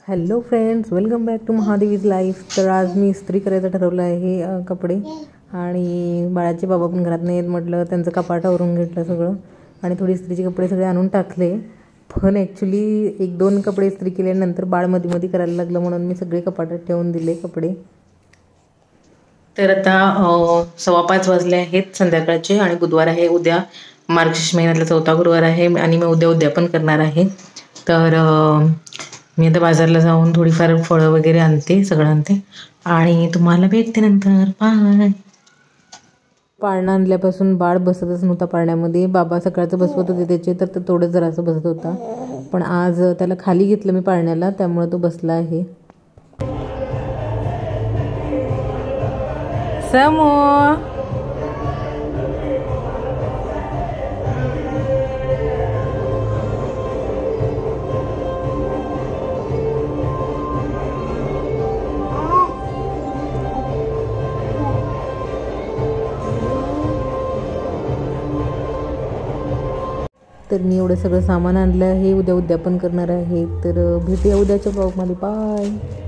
Hello friends, welcome back to Mahadevi's life. तर आज मी इस्त्री करायचं ठरवलं आहे कपडे. आणि बाळाचे बाबा पण घरात नाही आहेत, म्हटलं त्यांचं कपाट आवरून घेतलं सगळं आणि थोडी इस्त्रीचे कपडे सगळे आणून टाकले. पण ॲक्च्युली एक दोन कपडे इस्त्री केल्यानंतर बाळ मध्ये करायला लागलं, म्हणून मी सगळे कपाटात ठेवून दिले कपडे. तर आता 5:15 वाजले आहेत संध्याकाळचे आणि बुधवार आहे. उद्या मार्गशीर्ष महिन्यातला 4था गुरुवार आहे आणि मी उद्या पण करणार आहे. तर मी आता बाजारला जाऊन थोडीफार फळं वगैरे आणते, सगळं आणते आणि तुम्हाला भेटते नंतर. बाय. पाळणं आणल्यापासून बाळ बसतच नव्हता पाळण्यामध्ये. बाबा सकाळचं बसवत होते त्याचे, तर तो थोडं जरासं बसत होता. पण आज त्याला खाली घेतलं मी पाळण्याला, त्यामुळे तो बसला आहे. समो तर मी एवढं सगळं सामान आणलं आहे. उद्या पण करणार आहे. तर भेटूया उद्याच्या ब्लॉगमध्ये. बाय.